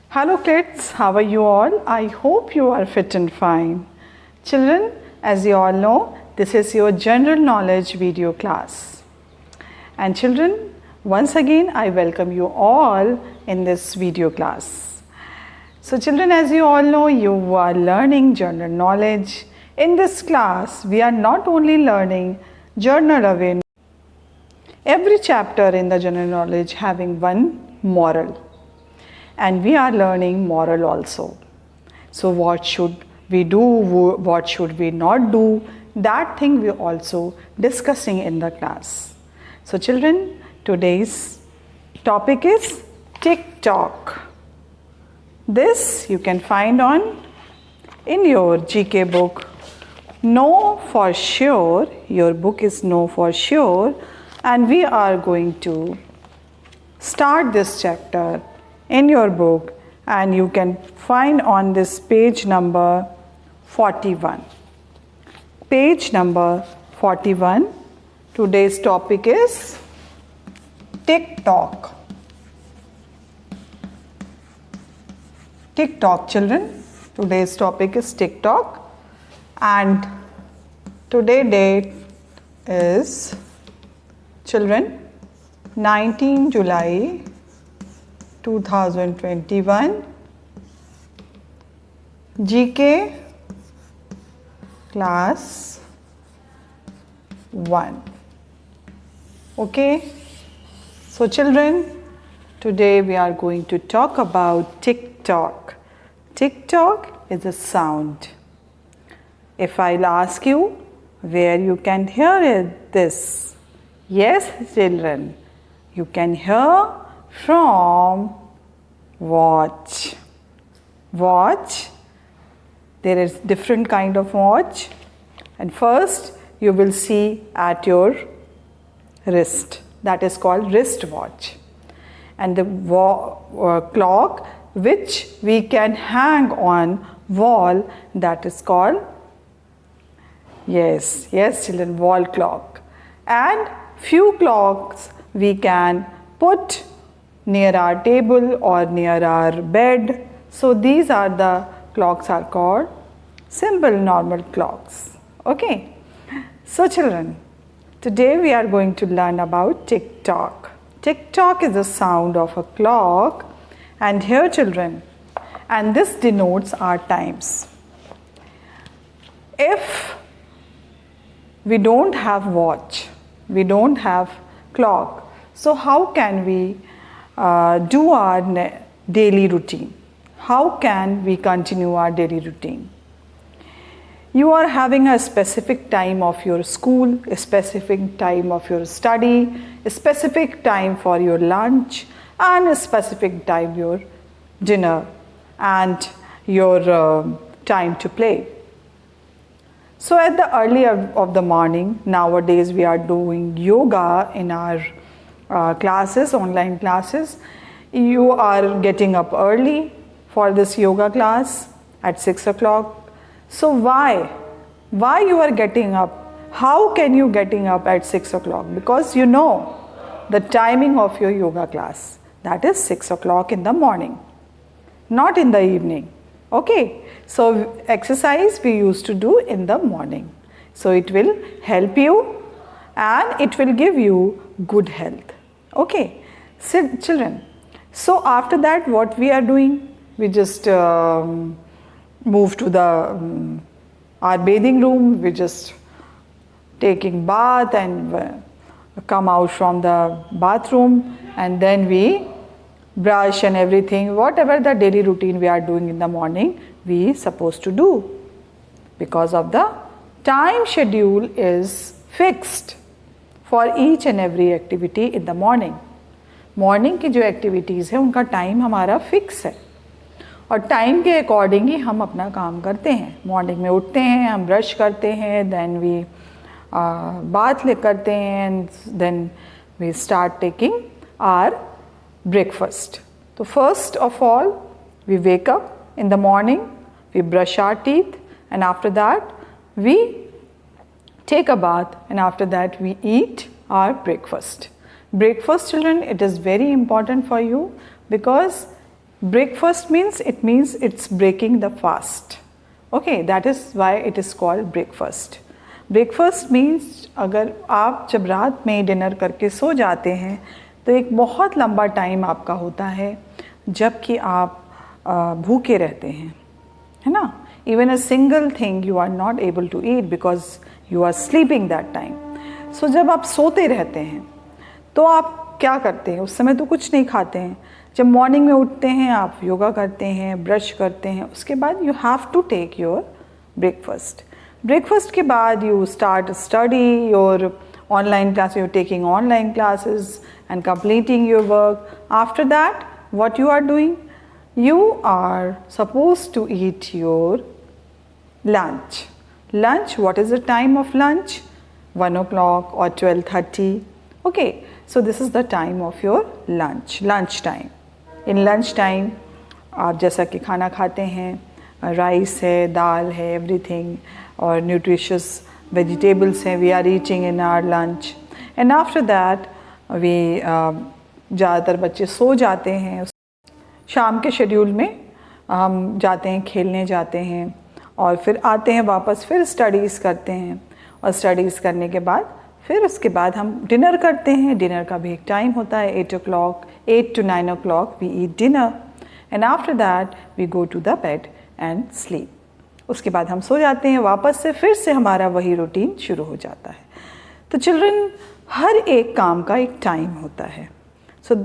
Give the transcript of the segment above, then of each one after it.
Hello kids, how are you all? I hope you are fit and fine. Children, as you all know, this is your general knowledge video class. And children, once again I welcome you all in this video class. So children, as you all know, you are learning general knowledge. In this class, we are not only learning general awareness, every chapter in the general knowledge having one moral. And we are learning moral also. So what should we do, what should we not do, that thing we also discussing in the class. So children, today's topic is Tock. This you can find in your GK book, Know for Sure. Your book is Know for Sure, and we are going to start this chapter in your book, and you can find on this page number 41. Page number 41. Today's topic is Tock. Tock, children. Today's topic is Tock, and today date is, children, 19 July 2021, GK class 1. Okay, so children, today we are going to talk about Tock. Tock is a sound. If I'll ask you where you can hear it, this. Yes, children, you can hear from watch. Watch. There is different kind of watch, and first you will see at your wrist, that is called wrist watch, and the clock which we can hang on wall, that is called, yes children, wall clock. And few clocks we can put near our table or near our bed. So these are the clocks are called simple normal clocks. Okay. So children, today we are going to learn about Tock. Tock is the sound of a clock, and here children, and this denotes our times. If we don't have watch, we don't have clock, so how can we do our daily routine? How can we continue our daily routine? You are having a specific time of your school, a specific time of your study, a specific time for your lunch, and a specific time your dinner, and your time to play. So at the early of the morning, nowadays we are doing yoga in our classes, online classes. You are getting up early for this yoga class at 6 o'clock. So why you are getting up? How can you getting up at 6 o'clock? Because you know the timing of your yoga class, that is 6 o'clock in the morning, not in the evening. Okay, so exercise we used to do in the morning. So it will help you and it will give you good health. Okay, so children, so after that what we are doing? We just move to the our bathing room. We just taking bath and come out from the bathroom, and then we brush and everything. Whatever the daily routine we are doing in the morning, we supposed to do, because of the time schedule is fixed for each and every activity in the morning. Morning की जो activities है उनका time हमारा fix है, और time के according ही हम अपना काम करते हैं. मॉर्निंग में उठते हैं, हम ब्रश करते हैं, देन वी बाथ ले करते हैं, and then we start taking our breakfast. So first of all, we wake up in the morning, we brush our teeth, and after that we take a bath, and after that we eat our breakfast. Breakfast, children, it is very important for you, because Breakfast means it's breaking the fast. Okay, that is why it is called breakfast. Breakfast means अगर आप जब रात में dinner करके सो जाते हैं तो एक बहुत लंबा टाइम आपका होता है जबकि आप भूखे रहते हैं, है ना. Even a single thing you are not able to eat because you are sleeping that time. So जब आप सोते रहते हैं तो आप क्या करते हैं? उस समय तो कुछ नहीं खाते हैं. जब मॉर्निंग में उठते हैं आप योगा करते हैं, ब्रश करते हैं, उसके बाद you have to take your breakfast. Breakfast के बाद you start study your online class, you taking online classes and completing your work. After that what you are doing? You are supposed to eat your lunch. Lunch, what is the time of lunch? 1 o'clock or 12:30. Okay, so this is the time of your lunch, lunch time. In lunch time, आप जैसा कि खाना खाते हैं, rice है, दाल है, everything, और nutritious vegetables हैं, we are eating in our lunch. And after that, we ज़्यादातर बच्चे सो जाते हैं. शाम के शेड्यूल में हम जाते हैं, खेलने जाते हैं और फिर आते हैं वापस, फिर स्टडीज़ करते हैं और स्टडीज़ करने के बाद फिर उसके बाद हम डिनर करते हैं. डिनर का भी एक टाइम होता है, 8 o'clock, 8 to 9 o'clock we eat dinner and after that we go to the bed and sleep. उसके बाद हम सो जाते हैं वापस से, फिर से हमारा वही रूटीन शुरू हो जाता है. तो चिल्ड्रन, हर एक काम का एक टाइम होता है. So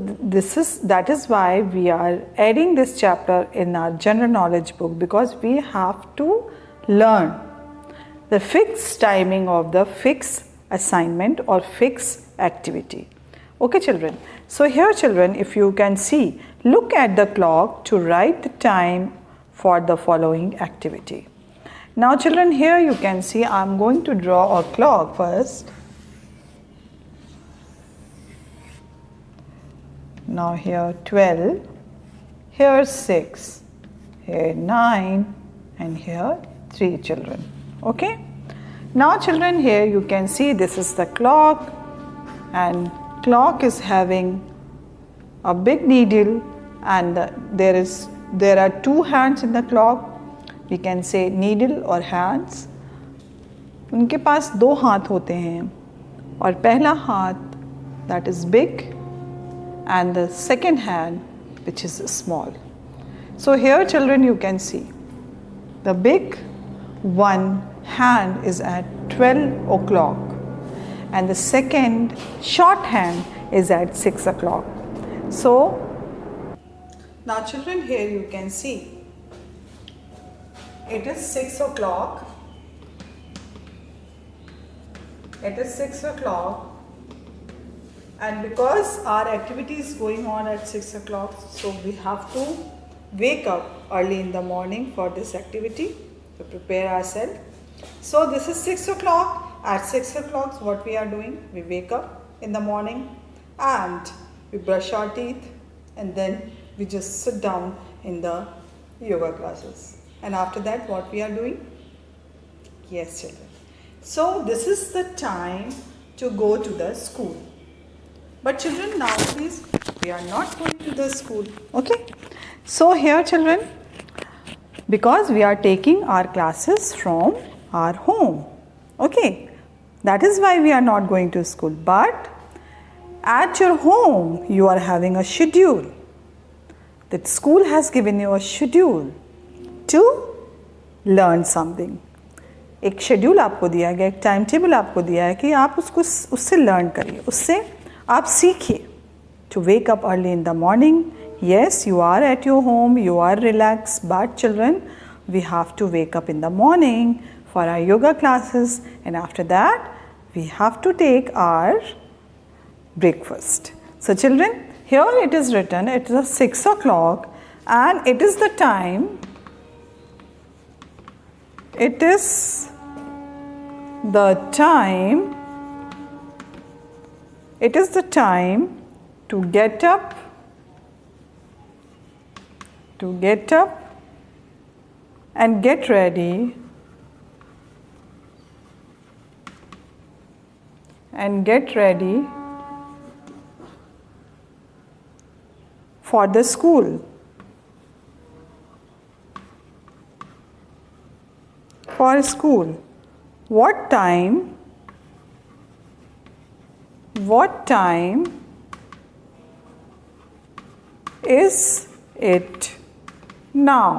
that is why we are adding this chapter in our general knowledge book, because we have to learn the fixed timing of the fixed assignment or fixed activity. Okay children, so here children, if you can see, look at the clock to write the time for the following activity. Now children, here you can see I am going to draw a clock first. Now here 12, here 6, here 9 and here 3 children. Okay. Now children, here you can see this is the clock, and clock is having a big needle, and there are 2 hands in the clock. We can say needle or hands. उनके पास 2 हाथ होते हैं और पहला हाथ that is big and the second hand which is small. So here children, you can see the big one hand is at 12 o'clock and the second short hand is at 6 o'clock. So now children, here you can see it is 6 o'clock. It is 6 o'clock. And because our activity is going on at 6 o'clock, so we have to wake up early in the morning for this activity to prepare ourselves. So this is 6 o'clock. At 6 o'clock, what we are doing? We wake up in the morning and we brush our teeth, and then we just sit down in the yoga classes. And after that, what we are doing? Yes, children. So this is the time to go to the school. But children, nowadays we are not going to the school. Okay. So here children, because we are taking our classes from our home. Okay. That is why we are not going to school. But at your home you are having a schedule. That school has given you a schedule to learn something. एक schedule आपको दिया गया, एक time table आपको दिया है कि आप उससे लर्न करिए, उससे आप सीखिए. To wake up early in the morning. Yes, you are at your home, you are relaxed, but children, we have to wake up in the morning for our yoga classes, and after that we have to take our breakfast. So children, here it is written, it is 6 o'clock and it is the time, it is the time to get up and get ready for the school. for school. What time is it now?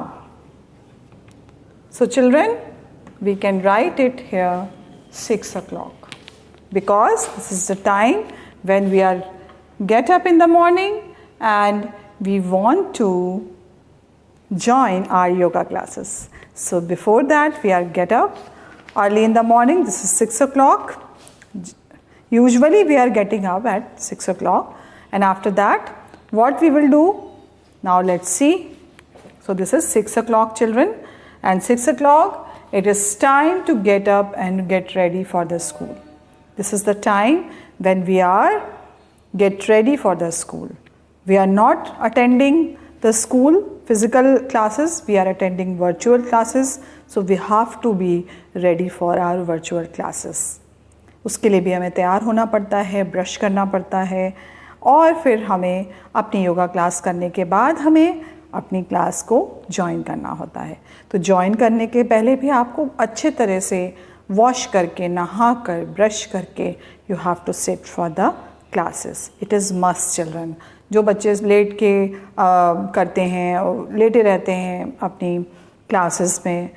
So children, we can write it here 6 o'clock, because this is the time when we are get up in the morning and we want to join our yoga classes. So before that we are get up early in the morning. This is 6 o'clock. Usually we are getting up at 6 o'clock, and after that what we will do? Now let's see. So this is 6 o'clock children, and 6 o'clock it is time to get up and get ready for the school. This is the time when we are get ready for the school. We are not attending the school physical classes, we are attending virtual classes. So we have to be ready for our virtual classes. उसके लिए भी हमें तैयार होना पड़ता है, brush करना पड़ता है, और फिर हमें अपनी योगा क्लास करने के बाद हमें अपनी क्लास को ज्वाइन करना होता है. तो ज्वाइन करने के पहले भी आपको अच्छे तरह से वॉश करके, नहा कर, ब्रश करके you have to sit for the classes. It is must children. जो बच्चे लेट के करते हैं, लेटे रहते हैं अपनी क्लासेस में,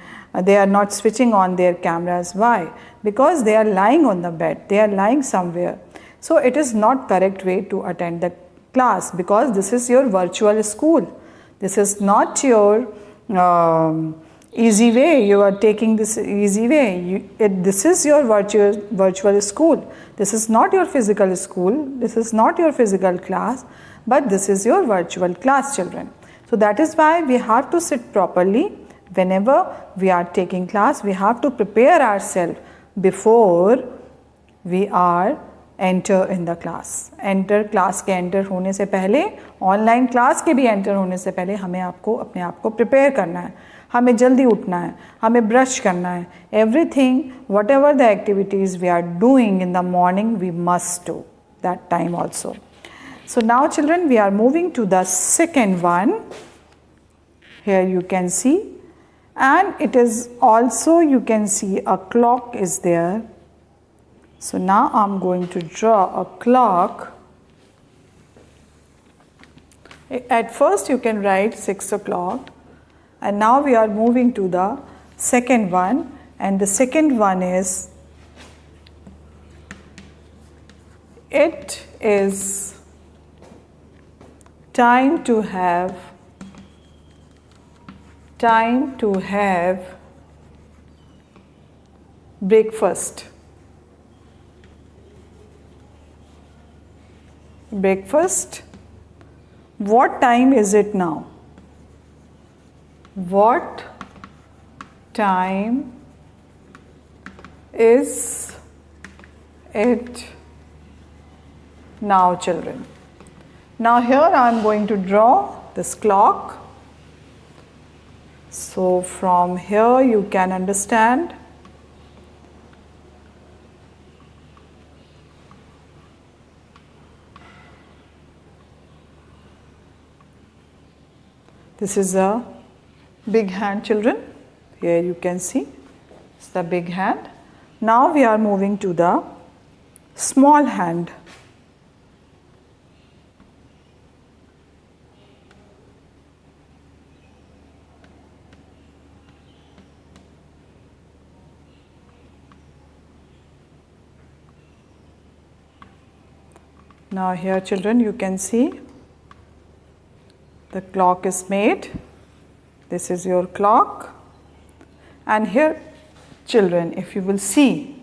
they are not switching on their cameras. Why? Because they are lying on the bed, they are lying somewhere. So it is not correct way to attend the class, because this is your virtual school. This is not your easy way. You are taking this easy way. This is your virtual school. This is not your physical school. This is not your physical class, but this is your virtual class, children. So that is why we have to sit properly. Whenever we are taking class, we have to prepare ourselves before we are enter in the class. Enter class के enter होने से पहले, online class के भी enter होने से पहले हमें आपको अपने आप को प्रिपेयर करना है. हमें जल्दी उठना है, हमें ब्रश करना है. Everything, whatever the activities we are doing in the morning, we must do that time also. So now children, we are moving to the second one. Here you can see, and it is also, you can see a clock is there. So now I'm going to draw a clock. At first you can write 6 o'clock, and now we are moving to the second one, and the second one is, it is time to have breakfast. Breakfast. What time is it now? What time is it now, children? Now here I am going to draw this clock. So from here you can understand this is a big hand, children. Here you can see it's the big hand. Now we are moving to the small hand. Now here, children, you can see the clock is made. This is your clock. And here, children, if you will see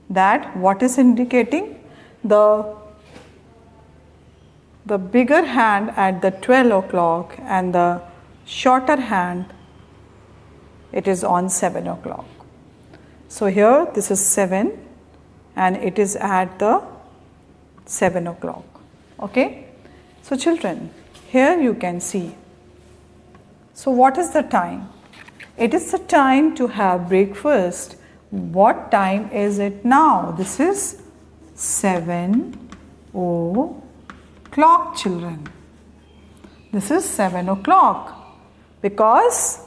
that what is indicating, the bigger hand at the 12 o'clock and the shorter hand, it is on 7 o'clock. So here this is 7 and it is at the 7 o'clock. Okay. So children, here you can see. So what is the time? It is the time to have breakfast. What time is it now? This is 7 o'clock, children. This is 7 o'clock. Because,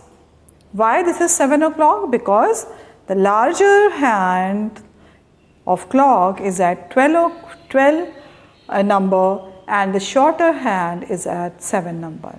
why this is 7 o'clock? Because The larger hand of clock is at 12 number and the shorter hand is at 7 number.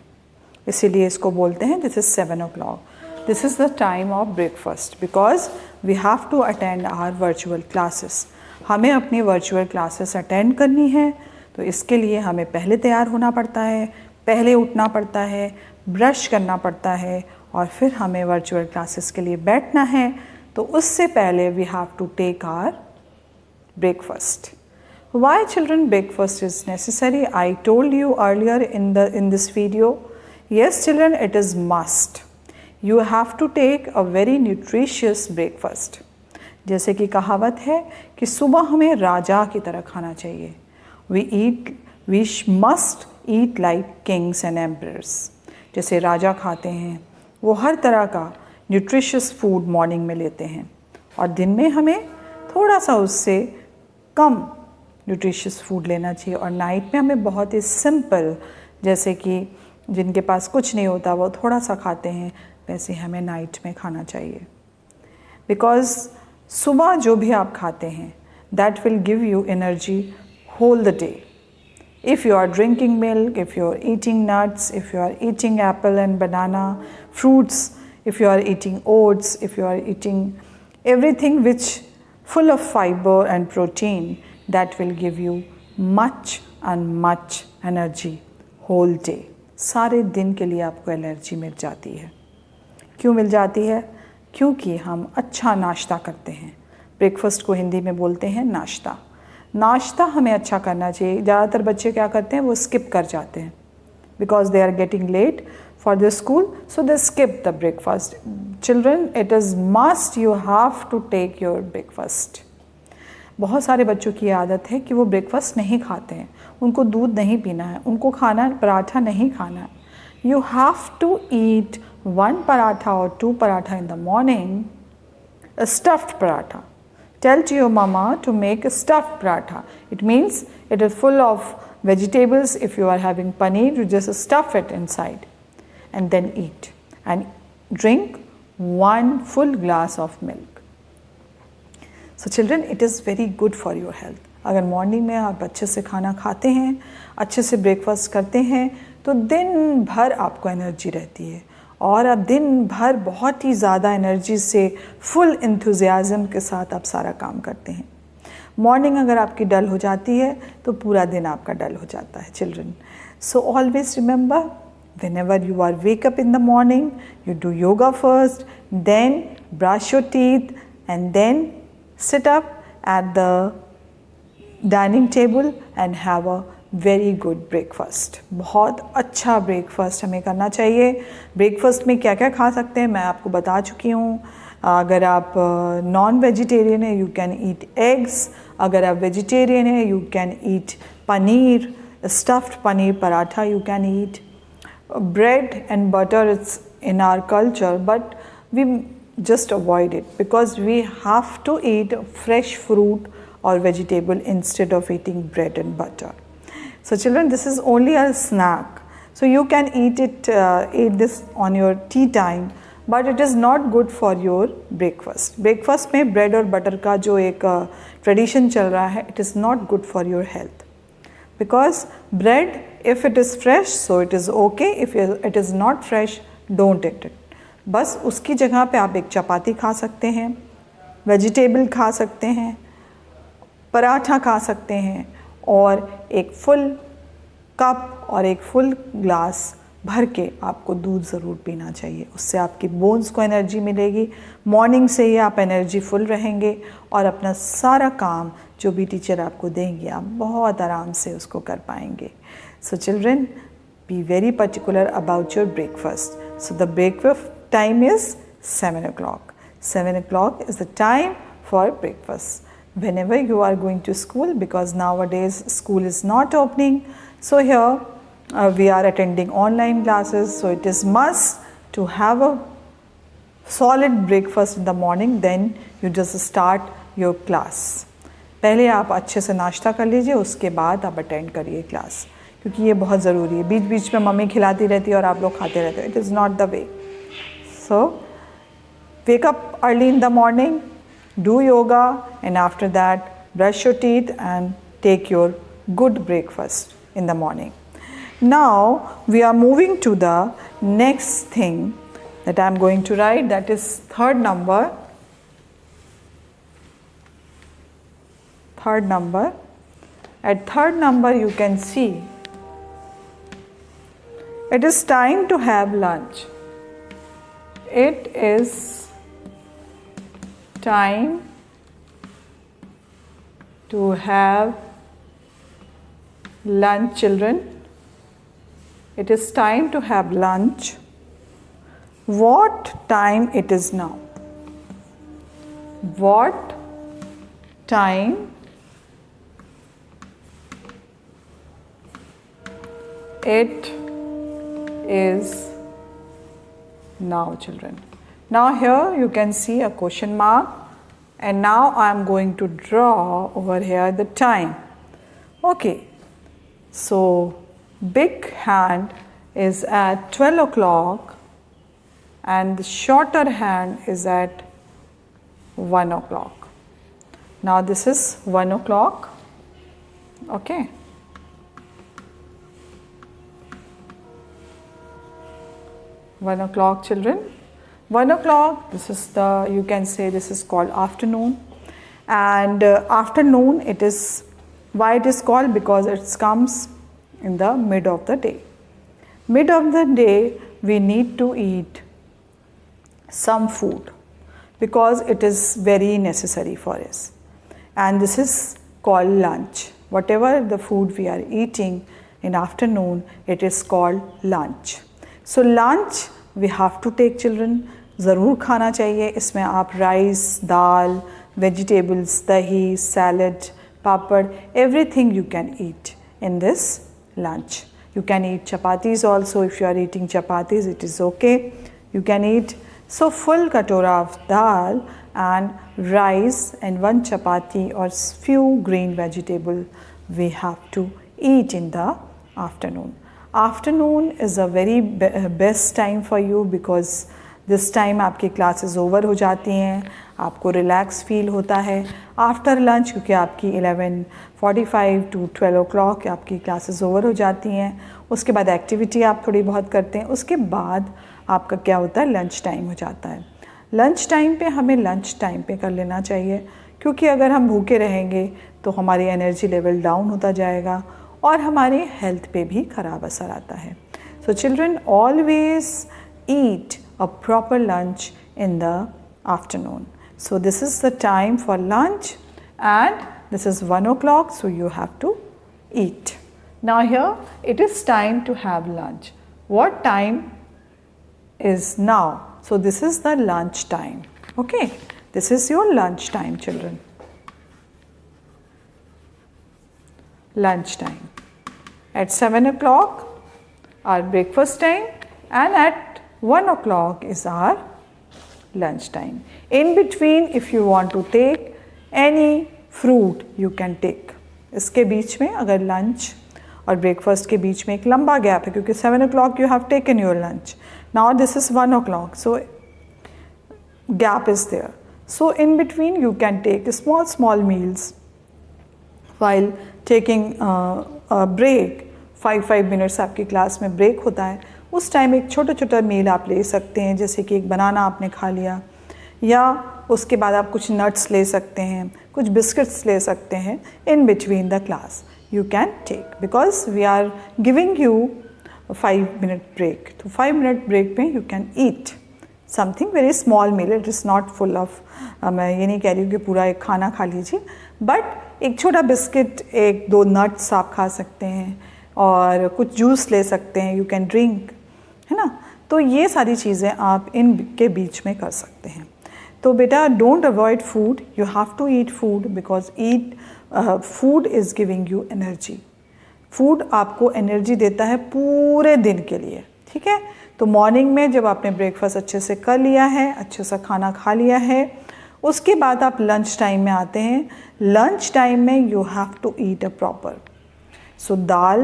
इसीलिए इसको बोलते हैं this is 7 o'clock. This is the time of breakfast because we have to attend our virtual classes. हमें अपनी virtual classes attend करनी है, तो इसके लिए हमें पहले तैयार होना पड़ता है, पहले उठना पड़ता है, ब्रश करना पड़ता है और फिर हमें virtual classes के लिए बैठना है. तो उससे पहले we have to take our breakfast. Why children breakfast is necessary? I told you earlier in this video. Yes children, it is must. You have to take a very nutritious breakfast. जैसे कि कहावत है कि सुबह हमें राजा की तरह खाना चाहिए. We must eat like kings and emperors. जैसे राजा खाते हैं, वो हर तरह का न्यूट्रिशियस फूड मॉर्निंग में लेते हैं और दिन में हमें थोड़ा सा उससे कम न्यूट्रिशियस फूड लेना चाहिए और नाइट में हमें बहुत ही सिंपल, जैसे कि जिनके पास कुछ नहीं होता वो थोड़ा सा खाते हैं, वैसे हमें नाइट में खाना चाहिए. बिकॉज सुबह जो भी आप खाते हैं that will give you energy whole the day. If you are drinking milk, if you are eating nuts, if you are eating apple and banana, fruits, if you are eating oats, if you are eating everything which full of fiber and protein, that will give you much and much energy whole day. सारे दिन के लिए आपको energy मिल जाती है. क्यों मिल जाती है? क्योंकि हम अच्छा नाश्ता करते हैं. ब्रेकफास्ट को हिंदी में बोलते हैं नाश्ता. नाश्ता हमें अच्छा करना चाहिए. ज़्यादातर बच्चे क्या करते हैं, वो स्किप कर जाते हैं because they are getting late for the school, so they skip the breakfast. Children, it is must, you have to take your breakfast. बहुत सारे बच्चों की आदत है कि वो ब्रेकफास्ट नहीं खाते हैं, उनको दूध नहीं पीना है, उनको खाना पराठा नहीं खाना है. You have to eat 1 paratha or 2 paratha in the morning, a stuffed paratha. Tell to your mama to make a stuffed paratha. It means it is full of vegetables. If you are having paneer, you just stuff it inside and then eat and drink 1 full glass of milk. So children, it is very good for your health. अगर morning में आप अच्छे से खाना खाते हैं, अच्छे से ब्रेकफास्ट करते हैं, तो दिन भर आपको एनर्जी रहती है और आप दिन भर बहुत ही ज़्यादा एनर्जी से फुल इंथुजियाज़म के साथ आप सारा काम करते हैं. मॉर्निंग अगर आपकी डल हो जाती है तो पूरा दिन आपका डल हो जाता है. Children, so always remember, whenever you are wake up in the morning, you do yoga first, then brush your teeth and then sit up at the dining table and have a very good breakfast. बहुत अच्छा breakfast हमें करना चाहिए. Breakfast में क्या क्या खा सकते हैं मैं आपको बता चुकी हूँ. अगर आप नॉन वेजिटेरियन है, यू कैन ईट एग्स. अगर आप वेजिटेरियन है, you can eat paneer, stuffed paneer paratha you can eat. Bread and butter, it's in our culture, but we just avoid it because we have to eat fresh fruit or vegetable instead of eating bread and butter. So children, this is only a snack, so you can eat this on your tea time, but it is not good for your breakfast. Breakfast में bread और butter का जो एक tradition चल रहा है, it is not good for your health because bread, if it is fresh, so it is okay. If it is not fresh, don't eat it. बस उसकी जगह पे आप एक चपाती खा सकते हैं, वेजिटेबल खा सकते हैं, पराठा खा सकते हैं और एक फुल कप और एक फुल ग्लास भर के आपको दूध ज़रूर पीना चाहिए. उससे आपकी बोन्स को एनर्जी मिलेगी. मॉर्निंग से ही आप एनर्जी फुल रहेंगे और अपना सारा काम जो भी टीचर आपको देंगे आप बहुत आराम से उसको कर पाएंगे. So children, be very particular about your breakfast. So the breakfast time is 7 o'clock. 7 o'clock is the time for breakfast. Whenever you are going to school, because nowadays school is not opening, so here we are attending online classes, so it is must to have a solid breakfast in the morning, then you just start your class. पहले आप अच्छे से नाश्ता कर लीजिए, उसके बाद आप अटेंड करिए क्लास, क्योंकि ये बहुत ज़रूरी है. बीच बीच में मम्मी खिलाती रहती है और आप लोग खाते रहते हो. It is not the way. So wake up early in the morning, do yoga, and after that brush your teeth and take your good breakfast in the morning. Now we are moving to the next thing that I am going to write, that is third number. Third number. At third number you can see it is time to have lunch. It is time to have lunch, children. It is time to have lunch. What time it is now? What time it is now, children? Now here you can see a question mark, and now I am going to draw over here the time. Okay, so big hand is at 12 o'clock and the shorter hand is at 1 o'clock. Now this is 1 o'clock. Okay. One o'clock, children. 1 o'clock, this is the, you can say this is called afternoon. And afternoon, it is, why it is called? Because it comes in the mid of the day. Mid of the day, we need to eat some food because it is very necessary for us. And this is called lunch. Whatever the food we are eating in afternoon, it is called lunch. So lunch we have to take, children. ज़रूर खाना चाहिए. इसमें आप rice, dal, vegetables, dahi, salad, papad, everything you can eat in this lunch. You can eat chapatis also. If you are eating chapatis, it is okay. You can eat. So full katora of dal and rice and one chapati or few green vegetable we have to eat in the afternoon. Afternoon is a very best time for you because this time आपकी classes over हो जाती हैं, आपको relax feel होता है. After lunch क्योंकि आपकी 11:45 to 12 o'clock आपकी classes over हो जाती हैं, उसके बाद activity आप थोड़ी बहुत करते हैं, उसके बाद आपका क्या होता है, लंच टाइम हो जाता है. लंच टाइम पे हमें लंच टाइम पे कर लेना चाहिए क्योंकि अगर हम भूखे रहेंगे तो हमारी एनर्जी लेवल डाउन होता जाएगा और हमारे हेल्थ पे भी ख़राब असर आता है. So children always eat a proper lunch in the afternoon. So this is the time for lunch and this is 1 o'clock, so you have to eat. Now here it is time to have lunch. What time is now? So this is the lunch time. Okay, this is your lunch time, children. Lunch time. At 7 o'clock our breakfast time and at 1 o'clock is our lunch time. In between if you want to take any fruit you can take. इसके बीच में अगर lunch और breakfast के बीच में एक लंबा gap है क्योंकि 7 o'clock you have taken your lunch. Now this is 1 o'clock, so gap is there. So in between you can take small meals while taking a break. 5 minutes आपकी क्लास में break होता है, उस टाइम एक छोटा छोटा मील आप ले सकते हैं, जैसे कि एक बनाना आपने खा लिया या उसके बाद आप कुछ नट्स ले सकते हैं, कुछ बिस्किट्स ले सकते हैं. In between the class you can take because we are giving you 5 minute break. तो 5 मिनट ब्रेक में you can eat something very small meal. It is not full of, मैं ये नहीं कह रही हूँ कि पूरा एक खाना खा लीजिए, बट एक छोटा बिस्किट, 1-2 नट्स आप खा सकते हैं और कुछ जूस ले सकते हैं, यू कैन ड्रिंक, है ना. तो ये सारी चीज़ें आप इन के बीच में कर सकते हैं. तो बेटा don't avoid food, you have to eat food because food is giving you energy. Food आपको एनर्जी देता है पूरे दिन के लिए, ठीक है. तो मॉर्निंग में जब आपने ब्रेकफास्ट अच्छे से कर लिया है, अच्छे सा खाना खा लिया है, उसके बाद आप लंच टाइम में आते हैं. लंच टाइम में you have to eat a proper. So दाल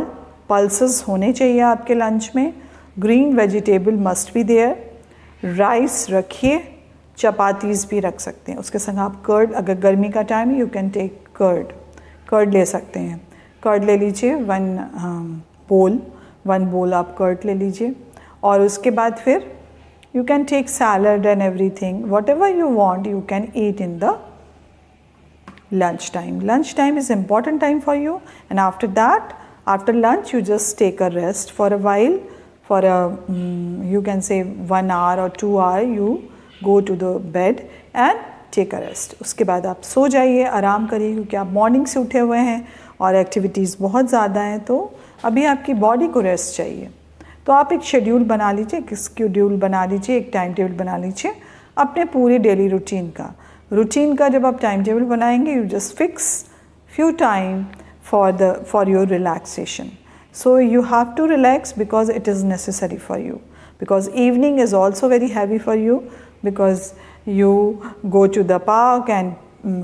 पल्सेस होने चाहिए आपके लंच में, green vegetable must be there, rice रखिए, चपातीज़ भी रख सकते हैं, उसके संग आप कर्ड, अगर गर्मी का time you can take curd ले सकते हैं। कर्ड ले लीजिए 1 बोल आप कर्ड ले लीजिए, और उसके बाद फिर you can take salad and everything, whatever you want you can eat in the lunch time. Lunch time is important time for you, and after that, after lunch you just take a rest for a while, for a you can say 1 hour or 2 hour you go to the bed and take a rest. उसके बाद आप सो जाइए, आराम करिए, क्योंकि आप morning से उठे हुए हैं और एक्टिविटीज़ बहुत ज़्यादा हैं, तो अभी आपकी बॉडी को रेस्ट चाहिए। तो आप एक शेड्यूल बना लीजिए, एक टाइम टेबल बना लीजिए अपने पूरे डेली रूटीन का जब आप टाइम टेबल बनाएंगे, you just fix few time for your relaxation. So you have to relax because it is necessary for you, because evening is also very heavy for you, because you go to the park and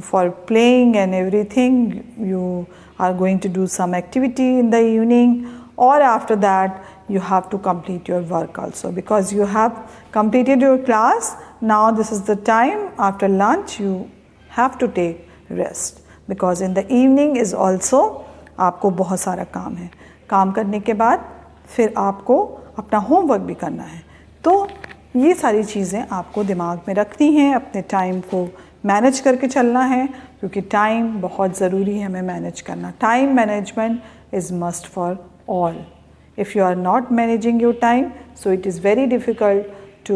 for playing and everything, you are going to do some activity in the evening, or after that you have to complete your work also, because you have completed your class. Now this is the time after lunch you have to take rest, because in the evening is also आपको बहुत सारा काम है. काम करने के बाद फिर आपको अपना होमवर्क भी करना है. तो ये सारी चीज़ें आपको दिमाग में रखनी हैं, अपने टाइम को मैनेज करके चलना है, क्योंकि टाइम बहुत ज़रूरी है हमें मैनेज करना. Time management is must for all. If you are not managing your time, so it is very difficult to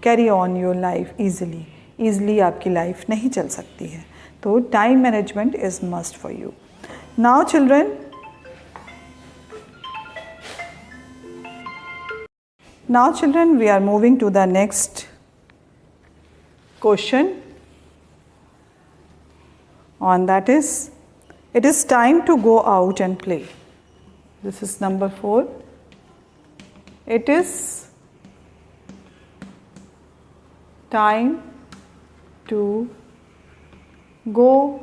carry on your life easily. Easily आपकी लाइफ नहीं चल सकती है. तो time management is must for you. Now children, we are moving to the next question. On that is, it is time to go out and play. This is number 4. It is time to go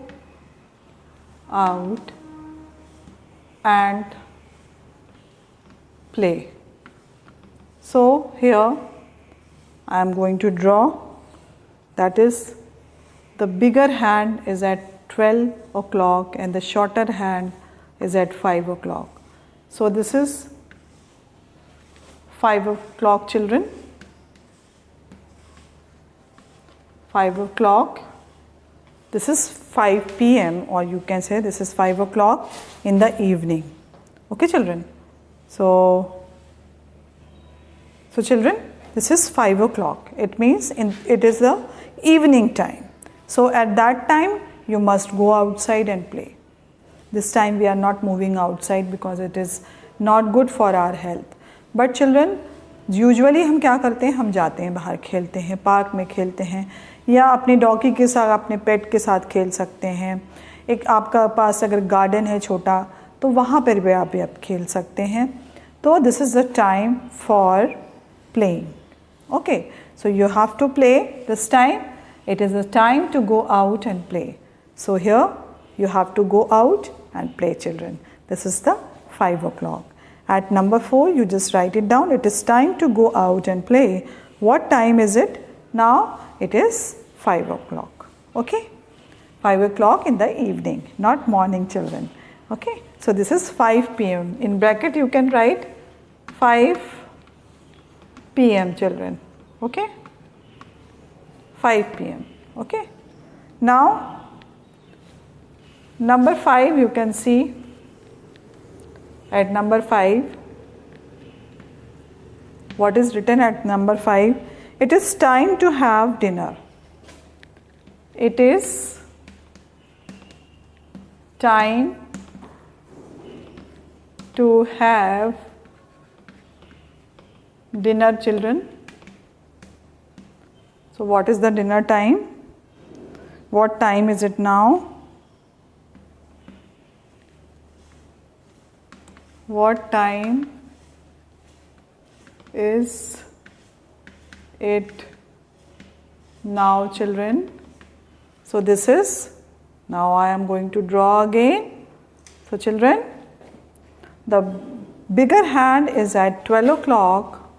out and play. So here I am going to draw, that is the bigger hand is at 12 o'clock and the shorter hand is at 5 o'clock. So this is 5 o'clock children. 5 o'clock. This is 5 p.m. or you can say this is 5 o'clock in the evening. Okay children. So children, this is 5 o'clock. It means it is the evening time. So at that time you must go outside and play. This time we are not moving outside because it is not good for our health. But children, usually हम क्या करते हैं, हम जाते हैं बाहर खेलते हैं, पार्क में खेलते हैं, या अपने डॉगी के साथ, अपने पेट के साथ खेल सकते हैं. एक आपका पास अगर गार्डन है छोटा, तो वहाँ पर भी आप खेल सकते हैं. तो this is the time for playing. Okay, so you have to play this time. It is the time to go out and play. So here you have to go out and play children. This is the 5 o'clock. At number 4 you just write it down. It is time to go out and play. What time is it? Now it is 5 o'clock. Okay, 5 o'clock in the evening, not morning children. Okay, so this is 5 p.m. In bracket you can write 5 p.m. children. Okay, 5 p.m. Okay, now number 5 you can see. At number 5, what is written at number 5? It is time to have dinner. It is time to have dinner children. So what is the dinner time? What time is it now? What time is it now children? So this is, now I am going to draw again. So children, the bigger hand is at 12 o'clock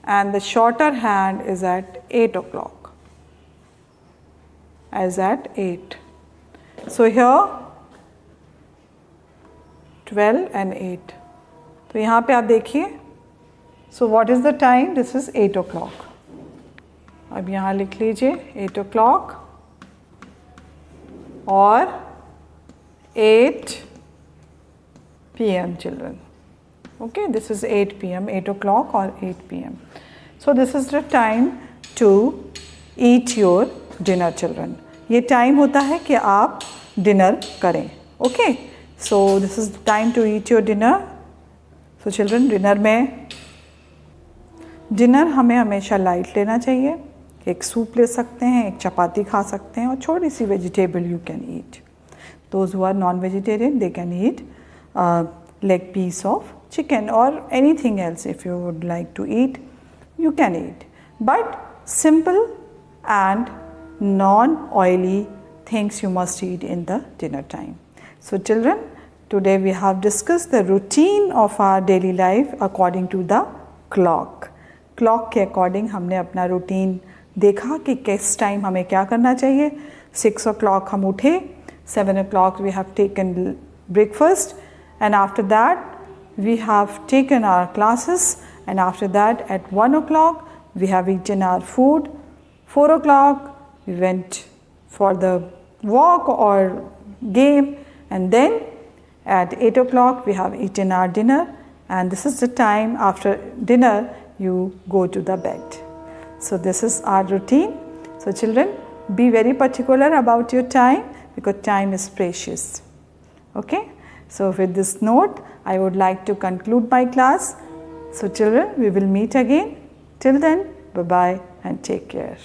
and the shorter hand is at 8 o'clock, as at 8. So here 12 and 8. तो यहाँ पे आप देखिए, so what is the time? This is 8 o'clock. अब यहाँ लिख लीजिए 8 o'clock और 8 p.m. children. Okay, this is 8 p.m., 8 o'clock or 8 p.m. So this is the time to eat your dinner children. ये time होता है कि आप dinner करें. Okay, so this is the time to eat your dinner. So children, dinner हमें हमेशा light लेना चाहिए. एक सूप ले सकते हैं, एक चपाती खा सकते हैं और छोटी सी vegetable you can eat. Those who are non-vegetarian, they can eat leg piece of chicken or anything else. If you would like to eat, you can eat. But simple and non-oily things you must eat in the dinner time. So children, today we have discussed the routine of our daily life according to the clock. Clock के according हमने अपना routine देखा कि किस time हमें क्या करना चाहिए. 6 o'clock हम उठे, 7 o'clock we have taken breakfast, and after that we have taken our classes, and after that at 1 o'clock we have eaten our food. 4 o'clock we went for the walk or game, and then at 8 o'clock we have eaten our dinner, and this is the time after dinner you go to the bed. So this is our routine. So children, be very particular about your time because time is precious. Okay, so with this note I would like to conclude my class. So children, we will meet again. Till then, bye bye and take care.